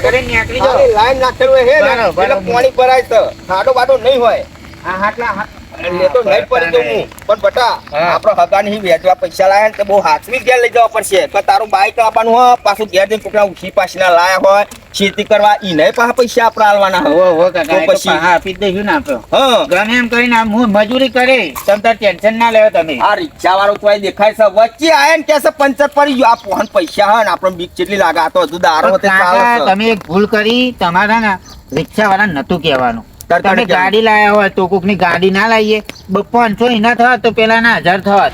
કરીને નીકળી જાઓ. લાઈન નાખેલું હે ને એટલે પાણી ભરાય છે ખાડો બાડો નહીં હોય હા હાટલા એટલે તો નહીં પડી જવું પણ બટા આપણો હગાની વેચવા પૈસા લાયા ને બહુ હાથવી ઘેર લઈ જવા પડશે કે તારું બાઈક લાવવાનું હોય પાછું ઘેર જઈને કોકના ઉઠી પાછના લાયા હોય ખેતી કરવા ઈ નહીં પાછા પૈસા આપણે આલવાના હોય હો કાકા તો પછી હા આપી જ દઈશું ને આપણે હા ગમે એમ કરીને હું મજૂરી કરે તમ તાર ટેન્શન ના લેવો તમે. આ રિક્ષા વાળો તો અહીં દેખાય છે વચ્ચે આયા ને કે છે પંચર પડી ગયું આ પોહન પૈસા હોય ને આપણે બીક કેટલી લાગે આ તો હજુ દારો હોતે ચાલે કાકા છે તમે એક ભૂલ કરી તમારા ને રિક્ષા વાળા નતું કહેવાનું. તરત તમે જ ગાડી લાયા હોય તો કોકની ગાડી ના લાવીએ 500 એના થવા તો પેલા ના 1000 થવા.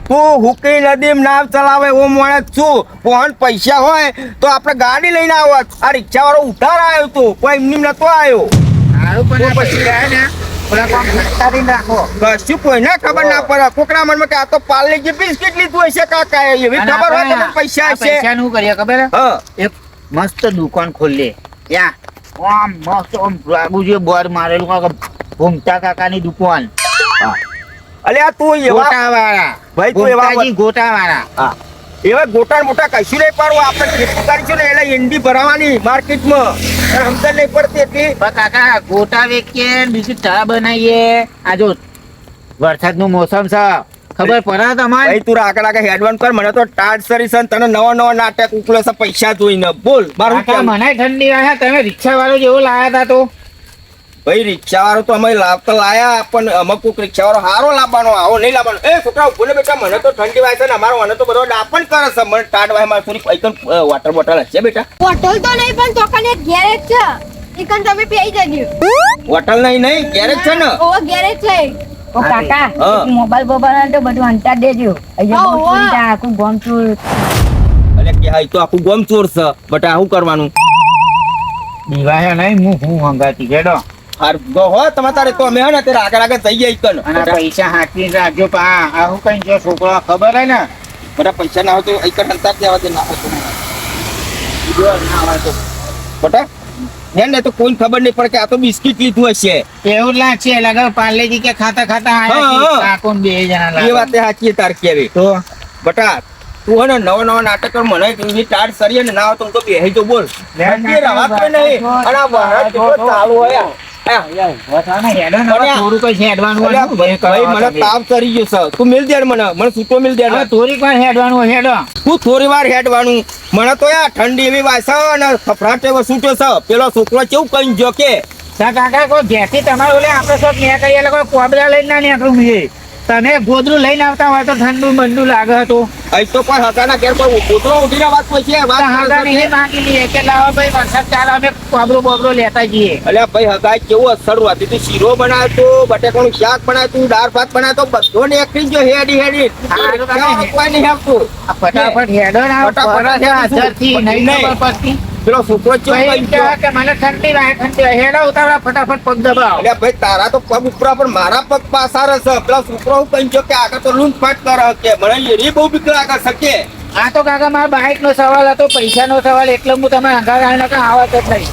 તું હુકી નદીમ નાવ ચલાવે ઓ મોણે છું પોહન પૈસા હોય તો આપણે ગાડી લઈને આવત આ રિક્ષા વાળો ઉધાર આવ્યો તું કોઈ એમની નતો આવ્યો સારું પણ પછી રહ્યા ને ઓલા કોમ ખટાડીને રાખો. કશું કોઈને ખબર ના પડે કોકના મનમાં કે આ તો પાર્લે જે બિસ્કિટ લીધું હશે કાકા એવી ખબર હોય તો પૈસા હશે પૈસાનું કરીએ ખબર હે? હા એક મસ્ત દુકાન ખોલીએ યા આમ મસ્ત આમ લાગુ છે બોર્ડ મારેલું કાકા ભૂમતા કાકાની દુકાન અલે આ તું એવા ગોટાવાળા ભાઈ તું એવા ભૂમતાજી ગોટાવાળા હા એવા ગોટા મોટા કશું નહીં પાડવું આપણે ખેતી કરીશું ને એટલે એંડી ભરાવાની માર્કેટમાં સમજણ નહીં પડતી એટલી પણ કાકા ગોટા વેચીએ ને બીજું ચા બનાવીએ આ જો વરસાદનું મોસમ છે ખબર પડે તમારે ભાઈ તું આગળ હેડવાન કર મને તો ટાટ સરી છે તને નવા નાટક ઉકલે છે પૈસા જોઈને બોલ મારું કાકા કેમ મને ઠંડી વાગે તમે રિક્ષા વાળો જેવો લાયા હતા તો ભાઈ રિક્ષા વાળો તો અમે લાવતા લાયા પણ અમુક કોક રિક્ષા વાળો હારો લાવવાનો આવો નહીં લાવવાનો એ છોકરા બોલે બેટા મને તો ઠંડી વાય છે ને અમારો મને તો બધો ડાપણ કરે છે મને ટાટ વાય મારે થોડી એકદમ વોટર બોટલ હશે બેટા હોટલ તો નહીં પણ ચોકન એક ગેરેજ છે એકન તમે પી જજો હોટલ નહીં ગેરેજ છે ને ઓ ગેરેજ છે ઓ કાકા હા. મોબાઈલ બોબાઈલ તો બધું અંતાર દેજો અહીંયા હા, બહુ ચોરી હા. થાય, આખું ગોમ ચોર. અરે કે આ તો આખું ગોમ ચોર છે બટા શું કરવાનું દીવાય નહીં હું હંગાતી હેડો હાર ગો હો તમે તારે તો અમે હે ને ત્યારે આગળ જઈએ કન અને પૈસા હાથવી રાખજો પા આ હું કઈ જો છોકરો ખબર હે ને બધા પૈસા ના હોય તો એક અંતર દેવા દે ના હોય તો બીજો ના હોય તો બટા ને તો કોઈ ખબર નહીં પડે કે આ તો બિસ્કિટ લીધું હશે એવું જ લાગશે લગર પાર્લેજી કે ખાતા ખાતા હા, આયા હા. કાકો ને 2 જણા એ લાગે વાતે સાચી તાર કેવી તો બટા તું હે ને નવા નાટક કર મને ટીવી ટાટ સરીએ ને ના હોય તો બેહી તો બોલ ઠંડી રાહત તો નહીં અને આ ભારત જેટલો ચાલુ હોય હેડો ને હવે થોડું કઈ હેડવાનું હોય શું ભય કરો ભાઈ મને તમે? તાવ ચડી ગયો છે તું મિલ દે મને સૂતો મિલ દે હવે થોડીક વાર હેડવાનું હોય હેડો તું થોડી વાર હેડવાનું મને તો યાર ઠંડી એવી વાય છે ને ફફડાટ એવો છૂટ્યો છે પેલો છોકરો કેવું કઈ જો કે તા કાકા કોઈ ઘેરથી તમારે ઓલે આપણે સબ ને કહીએ લોકો કોબરા લઈને ના નીકળું છે તમે ગોદરું લઈને આવતા હોય તો ઠંડુ બંડુ લાગે હતું અહીં તો કોઈ હકાના ઘેર કોઈ કૂતરો ઉઠીને વાત કોઈ છે વાત હાગાની કરે એ છે. માંગી લઈએ કે લાવો ભાઈ વરસાદ ચાલે અમે કોબરો બોબરો લેતા જઈએ અલ્યા ભાઈ હગાઈ કેવું અસર હતી તું શીરો બનાવ્યો તો બટેકાનું શાક બનાવ્યું તું દાળ ભાત બનાવ્યો તો બધો ને એકલી જ જો હેડી હારું કાકા. રિક્ષાવાળો કોઈ નહીં આપતું આ ફટાફટ હેડો ને આ ફટાફટ ફરજ હાજરથી નહીં નહીં. ખબર પડતી પેલો છોકરો ભાઈ કેવું કઈ કહે કે મને ઠંડી વાય હેડો ઉતાવળા ફટાફટ પગ દબાવો અલ્યા ભાઈ તારા તો પગ ઉપરા પણ મારા પગ પાછા રહેશે પેલા છોકરો હું કઈ જો કે આગળ તો લૂંટફાટ કરે કે મને એની બહુ બીક લાગે શકે આ તો કાકા મારા બાઈક નો સવાલ હતો પૈસાનો સવાલ એટલે હું તમે હંગાર આવીને આવત જ નહીં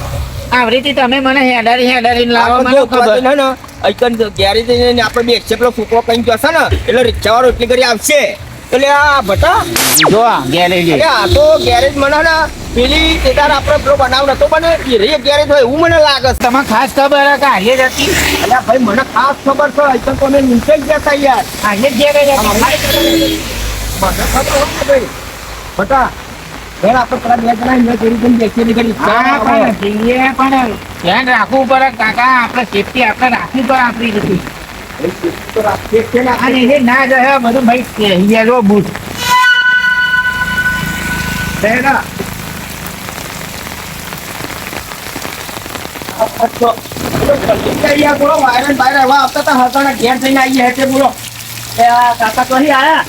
આવી રીતે તમે મને હેડારીને લાવો મને ખબર ગેરેજ આપણે બે છે પેલો છોકરો કઈ જશે ને એટલે રિક્ષા વાળો એટલી ઘડી આવશે એટલે આ બટા જો ગેરેજ અરે આ તો ગેરેજ મને ને પેલી કેદાર આપણે પેલો બનાવ નતો બને એ રે ગેરેજ હોય એવું મને લાગે છે તમને ખાસ ખબર હે કે હાલે જ હતી અલ્યા ભાઈ મને ખાસ ખબર છે અહીં તો અમે નીચે જ ગયા તા યાર હાલે જ ગેરેજ હતી મને ખબર હોય ભાઈ બટા ઘર આપણે પેલા બે જણા અહીંયા જોડી જઈને બેસીને ઘડી હા પણ જઈએ પણ ધ્યાન રાખવું પડે કાકા આપણે સેફટી આપણે રાખવી પડે આપણી રીતે તો રાખીએ છે ને અને એ ના જાય બધું ભાઈ યલો બૂટ બેડા અચ્છા બોલો વાયરન બાયર એવા આવતા હતા હકાના ઘેર થઈને આવીએ હેઠે બોલો એ આ કાકા તો અહીં આયા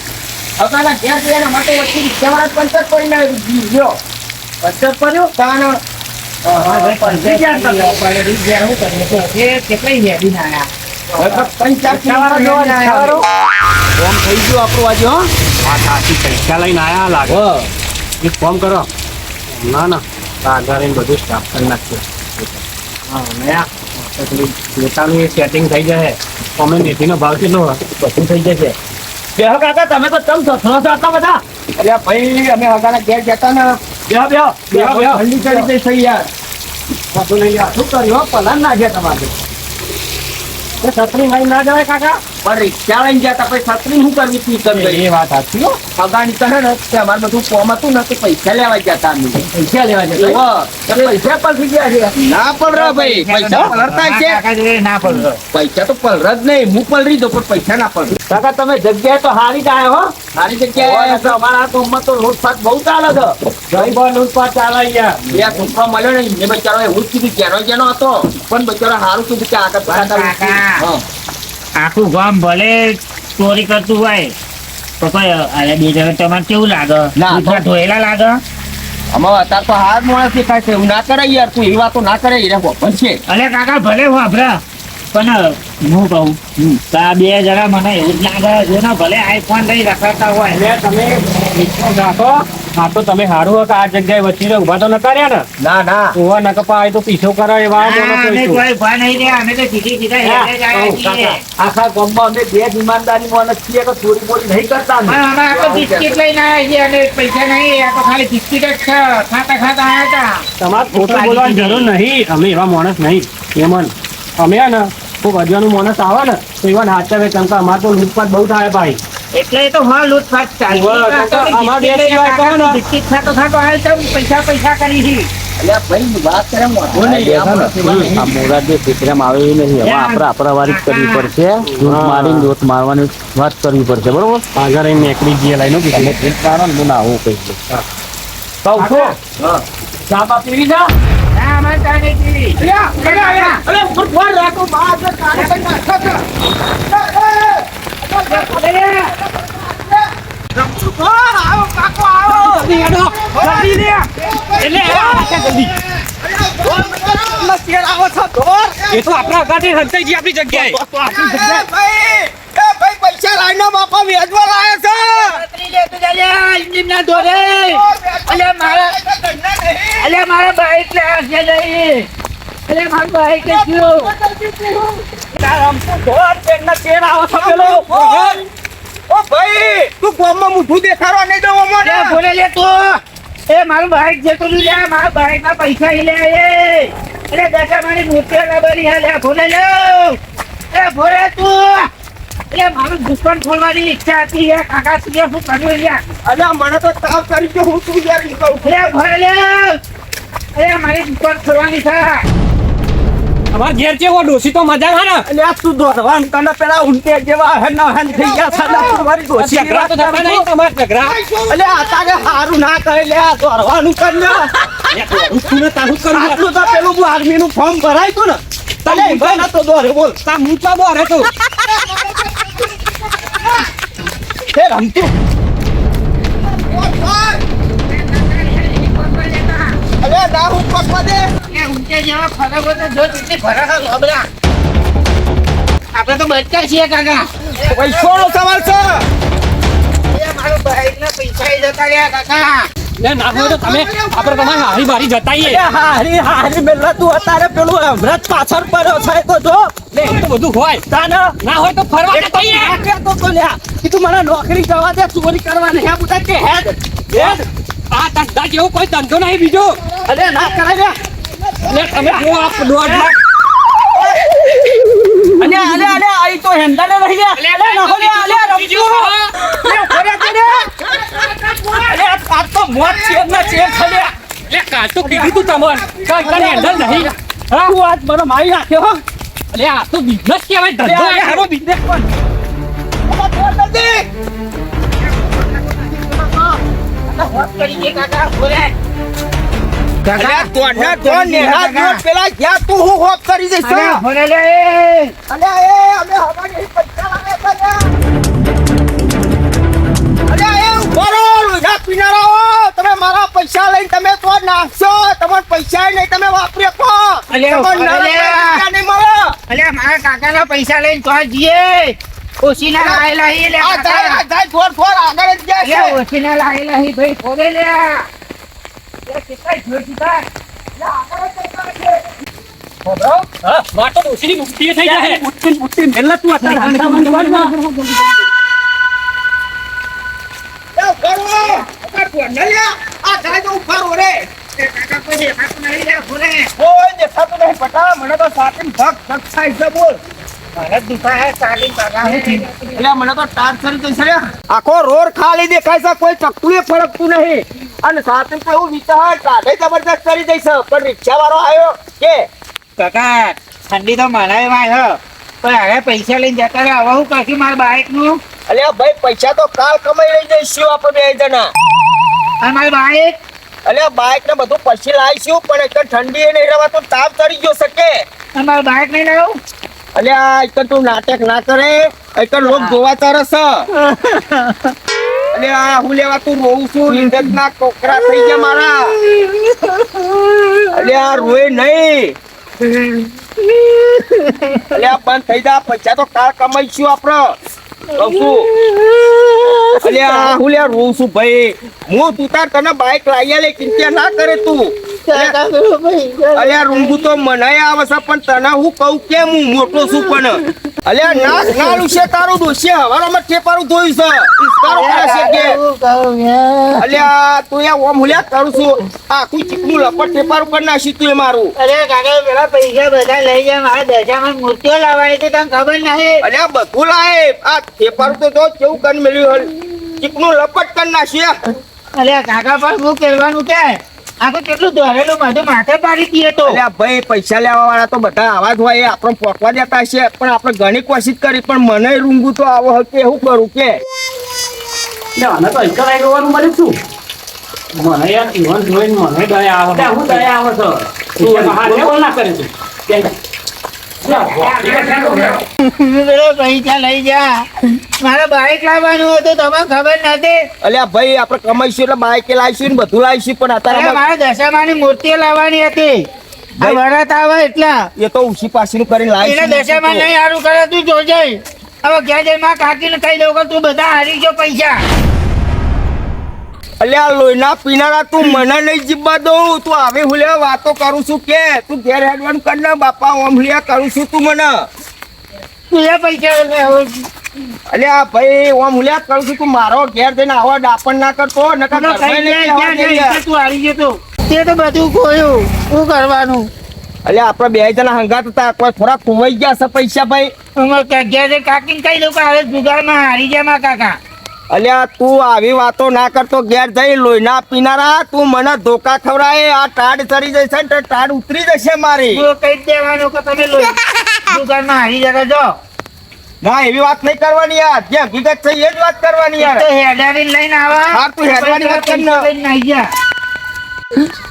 હકાના ઘેર થઈને માટે વચ્ચે રિક્ષાવાળા પંચર કરીને ગયો પંચર પડ્યો તાનો પૈસા લઈને આયા લાગે એક ફોન કરો ના આગળ બધું સ્ટાફ કરી નાખ્યો પોતાનું એ સેટિંગ થઈ જશે અમે મેથીનો ભાવ કેટલો બધું થઈ જશે કાકા તમે તો તમ સસરો છો આટલા બધા એટલે ભાઈ અમે હગાના ઘેર જતા ને બેહો બેહો બેહો, બેહો. ઠંડી ચડી ગઈ છે યાર વાંધો નહીં યાર. શું કર્યું હો? પલાન નાખ્યા તમારે એ છત્રી લઈને ના જવાય કાકા પણ રિક્ષા લઈને ગયા તા પછી છત્રી શું કરવી તી તમે એ વાત સાચી હો. અગાડી તો હે ને તે અમારે બધું કોમ હતું ને તે પૈસા લેવા ગયા તા અમે પૈસા લેવા જતા ઓહો, તે પૈસા પલરી ગયા છે ના પલરો ભાઈ પૈસા પલરતા છે કાકા જોડે ના પડો પૈસા તો પલર જ નહીં હું પલરી દઉં પણ પૈસા ના પલર કાકા તમે જગ્યાએ તો હારી જ આયા હો સારી જગ્યાએ અમારા આ કોમમાં તો લૂંટફાટ બહુ ચાલે છે ગરીબો લૂંટપાટ ચાલે અહીંયા બે છોકરો મળ્યો ને એ બચારો એવું જ કીધું કેનો જેનો હતો પણ બચારો સારું કીધું કે આગળ પાછળ કાકા. હા. આખું ગામ ભલે ચોરી કરતું હોય તો કોઈ અરે બે જણ તમારે કેવું લાગે ના, દૂધમાં ધોયેલા લાગે આમાં અત્યારે તો હાર માણસ દેખાય છે એવું ના કરે યાર તું એવી વાતો ના કરે રે પણ છે અલે કાકા ભલે વાપરા પણ હું કહું કે આ બે જણા મને એવું જ લાગે જો ને ભલે આઈફોન લઈ રખડતા હોય એટલે તમે વિશ્વાસ રાખો આ તો તમે હારું હો કે આ જગ્યાએ વચ્ચે ઉભા તો નતા રહ્યા ને ના ના ઓવા નકા પાય તો પીછો કરે એવા હા, મોણસો અમે છું. કોઈ ભા નહીં રહ્યા અમે તો સીધી સીધા હેડે જ આવ્યા કહું, છીએ. કાકા, આખા ગામમાં અમે બે ઈમાનદારી માણસ છીએ કે ચોરી બોરી નહીં કરતા અમે. પણ અમે આ તો બિસ્કિટ લઈને આવ્યા છીએ અને પૈસા નહીં આ તો ખાલી બિસ્કિટ જ છે ખાતા ખાતા આવ્યા હતા તમારે ખોટું બોલવાની જરૂર નહીં અમે એવા માણસ નહીં એમન અમે હે ને ખૂબ અજાનું માણસ આવે ને તો એવા હાચવે કેમ કે અમારે તો લૂંટપાટ બહુ થાય ભાઈ એટલે એ તો હા લૂંટફાટ ચાલતી. બરાબર, આ તો કાકા, અમારા બિસ્કિટ દેશ સિવાય લઈને કહો ને. બિસ્કિટ ખાતો ખાતો આવ્યા છે, પૈસા પૈસા કરી છે. અલ્યા ભાઈ વાત કરે વાંધો નહીં. આ માણસ એવા નહીં. આ મોરારજી સીકરામાં આવે એ નહીં હવે આપણે આપણાવારી જ કરવી પડશે જોત મારીને જોત મારવાની વાત કરવી પડશે બરોબર આગળ એને એકલી જઈએ લઈને તમે કીધું ટ્રીટ મારો ને હું ના આવું કહી દઉં કહું છું. હા. ચા બા પીવી જા? ના, અમારે ચા નહીં પીવી. અલ્યા, અલ્યા, અલ્યા. અલ્યા, ઉપર ફોન રાખો. બહાર જો કાઢે કઈ નાખો છો. રમશું તો. આવો, કાકો, આવો. જલ્દી લે. એટલે મસ્તી આવો છો ઢોર. એ તો આપણા અગાથી હંતાઈ ગઈ આપણી જગ્યાએ એ ભાઈ પૈસા લાઈનો બાપા વેચવા લાયા છે. છત્રી લેતો ચાલ્યા, ઇન્જિન ના દોરે. અલ્યા મારા બાઈક લે છે નહીં. અલ્યા મારું બાઈક જ થયું. રમશું ઢોર. પેટના ચેર આવો છો પેલો. ઓ ભાઈ તું ગામમાં મૂઠું દેખાડવા નહીં દઉં અમને. અલ્યા ભોલે લે તું. એ મારું બાઈક જતું રહ્યું લે, મારા બાઈક ના પૈસા ઈ લે એ. અરે દાદા મારી મૂર્તિ ના બની હે લે ભોલે લે. એ ભોલે તું. અલ્યા મારું દુકાન ખોલવાની ઈચ્છા હતી એ કાકા તું શું કર્યું યાર. અલ્યા મને તો તાવ કરી ગયો હું તું યાર નીકળું. અરે ભોલે લે. અરે મારી દુકાન ખોલવાની છે. અમાર ઘેર જેવો ડોસી તો મજા હા ને અલ્યા તું દોડવાન તને પેલા ઊંટે જેવા હેન હેન થઈ ગયા સાલા તું મારી ડોશી ઝઘડા તો થતા નહીં તમારે ઝઘડા અલ્યા તારે હારું ના કહે લે આ દોડવાનું કર લે તું ને તારું કરું આટલું તો પેલું હું આર્મી નું ફોર્મ ભરાય તું ને તને ભાઈ તો દોડે બોલ તા મૂચા બોરે તો હે રમતું અલ્યા ના હું પકવા દે એ ઊંચે જેવા ફરક હોય તો જો કેટલી ફરક હોય લોબડા. આપણે તો બચતા છીએ કાકા. પૈસાનો સવાલ છે એ મારું બાઈક ના પૈસા ઈ જતા રહ્યા કાકા. ને ના હોય તો તમે આપણે તમારી હારી બારી જતાઈએ અલ્યા હારી હારી બેલા તું અત્યારે પેલું અમરત પાછળ પડ્યો છે તો જો લે એ તો બધું હોય તાને ના હોય તો ફરવા જતાઈએ આ કહેતો તો લ્યા કીધું મને નોકરી કરવા દે ચોરી કરવા નહીં આ બધા કે હેડ હેડ આ ધંધા જેવો કોઈ ધંધો નહીં બીજો અરે ના કરે લે લે તમે જો આ દોઢ લાખ અલે અલે અલે આઈ તો હેન્ડલે રહી ગયા અલે ના હોલે અલે રમજો લે ફરે દે અલે આ તો મોત છે ના છે ખલે લે કાલ તો કીધું તું તમને કઈ તને હેન્ડલ નહીં હા હું આજ મને મારી નાખ્યો હો લે આ તો બિઝનેસ કહેવાય ધંધો અલે આ હારો બિઝનેસ પણ હોત કરી દે કાકા બોલે. અલે તોડના તોડ ને હાથ જોડ પેલા ક્યાં તું હું હોપ કરી દઈશ અરે ભોલે લે. અલે એ અમે હવાની પૈસા લાગે છે અલે એ ઉભરો રોજા પીનારાઓ તમે મારા પૈસા લઈને તમે તો નાખશો તમને પૈસા નહીં તમે વાપરી શકો અલે તમને અલે. પૈસા નહીં મળે અલ્યા મારા કાકાના પૈસા લઈને તો જઈએ. ઓછીના લાયેલા હી લે આ જાય કાકા. આ જાય થોડ થોડ આગળ જ જાય અલ્યા છે ઓછીના લાયેલા હી ભાઈ ખોલે લે. અલ્યા કેટલા જોર દીધા. હા માર તો ડોસીની મુક્તિ થઈ જાય મુઠ્ઠી મેલ્લા તું અત્યારે હંધામાં જવાનું. એ ઉભરો ભોંડા લ્યા. આ ગાય તો ઉભા રહો રે. એ કાકા કોઈ દેખાતું નહીં લે ભોરે. કોઈ દેખાતું નહીં બટા. મને તો સાચી ધક ધક થાય છે બોલ. મારે દુખાય ચાલી કાકા. એટલે મને તો ટાર્ચર જશે રે. આખો રોડ ખાલી દેખાય છે, કોઈ ચકલુએ ફરકતું નહીં. અને સાથે તો એવું વિચાર કાઢે જબરદસ્ત કરી દઈશ. પણ રિક્ષા વાળો આવ્યો કે કાકા ઠંડી તો મનાય હ પણ હવે પૈસા લઈને જતા રહે. હવે હું કશું મારા બાઈક નું અલ્યા ભાઈ પૈસા તો કાલ કમાઈ લઈ જઈશું આપણે બે જણા. અને મારી બાઈક અલ્યા બાઈક ને બધું પછી લાવીશું, પણ એક ઠંડી એ નહીં રહેવા તો તાપ ચડી ગયો શકે. અને મારી બાઈક નહીં લાવું. અલ્યા એક તું નાટક ના કરે, એક લોક જોવા તરસ. અલ્યા હું લેવા તું રોઉં છું, ઇજ્જત ના કોકરા થઈ ગયા મારા. અલ્યા રોય નહીં. અલ્યા બંધ થઈ જા, પૈસા તો કાલ કમાઈશું આપણે. કહું છું અલ્યા હું લ્યા રોઉં છું ભાઈ. હું તું તાર તને બાઈક લાવી લે, ચિંતા ના કરે તું. અલ્યા રૂંગુ તો મનાય આવે છે, પણ તને હું કહું કેમ હું મોટો છું પણ. અલ્યા નાક નાલું છે તારું દોષે હવારમાં ઠેપારું ધોયું છે. ઇસ્કારો કરે છે કે અલ્યા તું યા ઓમ હુલ્યા કરું છું. આખું ચીકનું લપટ ઠેપારું કરી નાખી તું એ મારું. અરે કાકા પેલા પૈસા બધા લઈ જાય. મારા દશામાં મૂર્તિઓ લાવવાની તો તને ખબર નહીં. અલ્યા બધું લાય. આ ઠેપારું તો જો કેવું કરી મેળ્યું. ચીકનું લપટ કરી નાખ્યું. અરે કાકા પણ હું કહેવાનું કે આ તો કેટલું દોરેલું બધું માથે પાડી દઈએ તો. અલ્યા ભાઈ પૈસા લેવા વાળા તો બધા આવા જ હોય. આપણે પોકવા દેતા છે, પણ આપણે ઘણી કોશિશ કરી, પણ મને રૂંગું તો આવો કે શું કરું કે મને તો એકલા જોવાનું મળ્યું છું. મને યાર જીવન જોઈને મને દયા આવે. હું દયા આવે છો તું ના કરે તું પેલો પૈસા લઈ જા. મારે બાઈક લાવવાનું હતું તમને ખબર નથી. અલ્યા ભાઈ આપણે કમાઈશું એટલે બાઈક લાવીશું ને બધું લાવીશું, પણ અરે અત્યારે મારે દશામાની મૂર્તિઓ લાવવાની હતી. આ વરત આવે એટલા એ તો ઉછી પાસીનું કરીને એને લાવીશું. દશામાં નહીં સારું કરે તું જોજે. હવે ક્યાં જઈ માં કાકીને કહી દઉં કે તું બધા હારી ગયો પૈસા. અલ્યા લોહીના પીનારા તું મને નહીં જીવવા દઉં. તું આવી હુલ્યા વાતો કરું છું કે તું ઘેર હેડવાનું કર ને બાપા. ઓમ હુલ્યા કરું છું તું મને. તું એ પૈસા અલ્યા ભાઈ ઓમ હુલ્યા કરું છું. તું મારો ઘેર જઈને આવો ડાપણ ના કરતો. નકર તું ઘરમાં નહીં આવવા દે. હારી ગયો તો તે તો બધું ખોયું. શું કરવાનું? અલ્યા આપણે બે જણા હંગાત હતા, કોઈ થોડા ખોવાઈ ગયા છે પૈસા ભાઈ. કાકીને કહી દઉં કે હવે જુગારમાં હારી જાય માં કાકા. અલ્યા તું આવી વાતો ના કરતો. ઘેર જઈ લોહીના પીનારા તું મને ધોકા ખવડાય. આ ટાઢ ચડી જશે ને ટાઢ ઉતરી જશે મારી. તું કહી જ દેવાનું કે તમે જુગારમાં હારી જતા જો. ના એવી વાત નહીં કરવાની યાર. જે હકીકત છે એ જ વાત કરવાની યાર. તો હેડારીને લઈને આવા. હા, તું હેડવાની વાત કર ને. લઈને આઈ જા.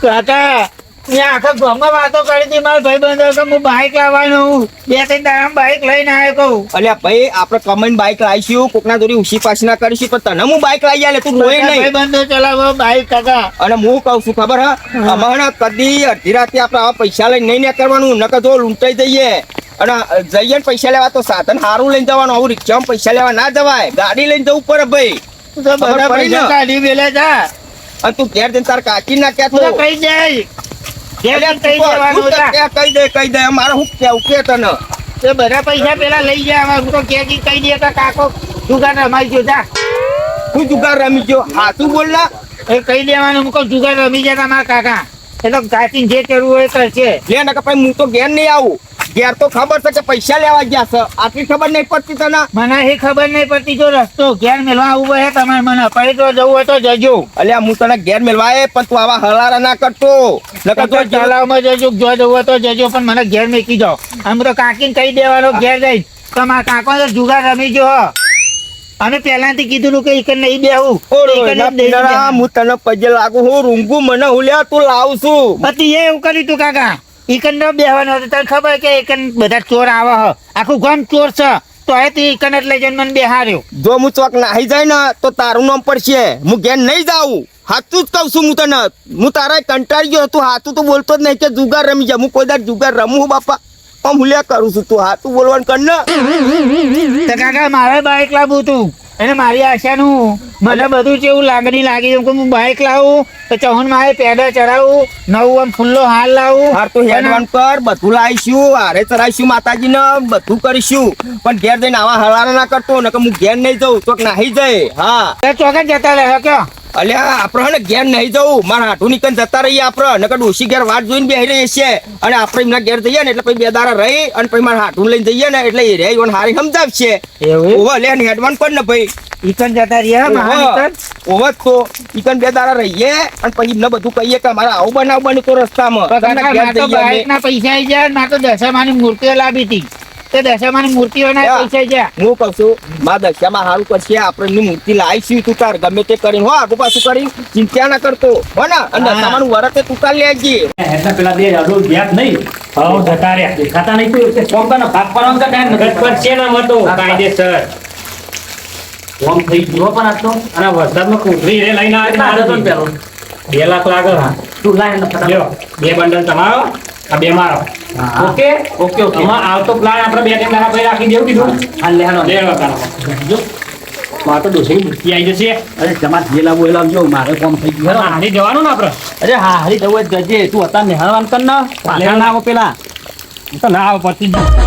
કાકા મેં આખા ગામમાં વાતો કરી હતી મારા ભાઈબંધો કે હું બાઈક લાવવાનું. 2-3 દાડા બાઈક લઈને આવ્યો કહું. અલ્યા ભાઈ આપણે કમાઈને બાઈક લાવીશું. કોકના જોડી ઉછી પાછી ના કરીશું, પણ તને હું બાઈક લાવી આલે તું રોય નહીં. ભાઈબંધો ચલાવો બાઈક કાકા. અને હું કહું છું ખબર હા, અમારે કદી અડધી રાતે આપણે આવા પૈસા લઈને નહીં કરવાનું. નકર જો લૂંટાઈ જઈએ અને જઈએ ને પૈસા લેવા તો સાધન સારું લઈને જવાનું. આવું રિક્ષામાં પૈસા લેવા ના જવાય. ગાડી લઈને જવું પડે ભાઈ. તું તો બધા પૈસા કાઢી મેલે જા. અને તું ઘેર જઈને તાર કાકી ના તું તો ક્યાં કહી જાય. ઘેર જઈને કહી દેવાનું હતા. કહી દે મારે હું કેવું કે તને. તે બધા પૈસા પેલા લઈ જાય. હવે હું તો કહી દે કે કાકો જુગાર રમાઈ ગયો જા. હું જુગાર રમી ગયો. હા તું બોલ ના. એ કહી દેવાનું હું કહું જુગાર રમી જતા મારા કાકા. એ તો કાચીને જે કરવું હોય એ કરશે. લે નકર પછી હું તો ઘેર નહીં આવું. ઘેર તો ખબર છે કે પૈસા લેવા ગયા છે. આટલી ખબર નહીં પડતી તને. મને એ ખબર નહીં પડતી જો રસ્તો ઘેર મેળવા આવવું હોય તમારે મને પડી તો જવું હોય તો જજો. અલ્યા હું તને ઘેર મેળવાય, પણ તું આવા હલારા ના કરતો. નકર તો તલાવમાં જજો જો જવું હોય તો જજો પણ મને ઘેર મેકી જાઓ. આમ તો કાકીને કહી દેવાનો ઘેર જઈ તમારા કાકો તો જુગાર રમી જો. અમે પહેલાથી કીધું કે એક નહીં બેહું. હું તને પગે લાગુ હું રૂંગું મને હુલ્યા તું લાવું છું. પછી એવું કર્યું તું કાકા. ઈકન ન બેહવાનો હતો તને ખબર કે ઈકન બધા ચોર આવે હ. આખું ગામ ચોર છે તો એ તું ઈકન જ લઈ જઈને મને બેહાર્યો. જો હું ચોક નાહી જાય ને તો તારું નામ પડશે. હું ઘેર નહીં જાઉં. હાથું જ કહું છું હું તને. હું તારા કંટાળી ગયો તું. હાથું તો બોલતો જ નહીં કે જુગાર રમી જા. હું કોઈ દાડ જુગાર રમું બાપા. હું હુલ્યા કરું છું. તું હાથું બોલવાનું કર ને. તો કાકા મારે બાઈક લાવવું હતું અને મારી આશાનું મને બધું જેવું લાગણી લાગી કે હું બાઈક લાવું તો ચૌહન મારે પેડા ચડાવું નવું આમ ફૂલ્લો હાલ લાવું. હાર તો હેડવાન કર. બધું લાવીશું. હારે ચડાવીશું માતાજીને. બધું કરીશું. પણ ઘેર જઈને આવા હલારા ના કરતો. નકર હું ઘેર નહીં જાઉં. ચોક નાહી જાય. હા ચોકન જતા રહે કયો અલ્યા આપણે હે ને ઘેર નહીં જવું મારા હાટુ નીકળ જતા રહીએ આપણે નકર ડોશી ઘેર વાટ જોઈને બેહી રહીએ છીએ અને આપણે એમના ઘેર જઈએ ને એટલે પછી 2 દાડા રહી અને પછી મારા હાટુ લઈને જઈએ ને એટલે એ રે ઈવન હારી સમજાવશે એવું ઓવા લે ને હેડવાન પર ને ભાઈ ઈકન જતા રહ્યા મહાનીકન ઓવા તો ઈકન 2 દાડા રહીએ અને પછી એમને બધું કહીએ કે અમારે આવું બનાવવાનું તો રસ્તામાં તમને ઘેર તો જઈએ અમે. બાઈકના પૈસા આઈ ગયા ના તો દશામાની મૂર્તિઓ લાવી હતી તે દશામાની મૂર્તિઓના પૈસા આઈ ગયા હું કહું છું માં દશામાં સારું કરશે આપણે એમની મૂર્તિ લાવીશું તું તાર ગમે તે કરીને હો આગુ પાછું કરીને ચિંતા ના કરતો હો ને અને દશામાનું વરતે તું કાલ લેજે એટલે પેલા બે અડો ગયા જ નહીં ભાવ જતા રહ્યા દેખાતા નહીં તો તે કોમ કને ભાગ પાડવાનું કે ટાઈમ નગર પર છે ના મતો કાયદેસર કોમ થઈ ગયો પણ આ તો અને વરસાદમાં કુંભરી રે લઈને આવે ના તો પેલો 2 લાખ લાગે હા તું લાય ને ફટાફટ 2 બંડલ તમારો આ 2 મારો ઓકે ઓકે ઓકે આમાં આવતો પ્લાન આપણે 2 દિન દાડા પછી રાખી દેવું કીધું હાલ લે હાલો લે વાળા જો માં તો દોસી મૂર્તિ આવી જશે અરે તમાર જે લાવો એ લાવજો મારે કામ થઈ ગયું હારી જવાનું ને આપણે અરે હા હારી જવું જ જજે તું હતા નિહાળવાન કર ને પાછા ના આવો પેલા તો ના આવે પછી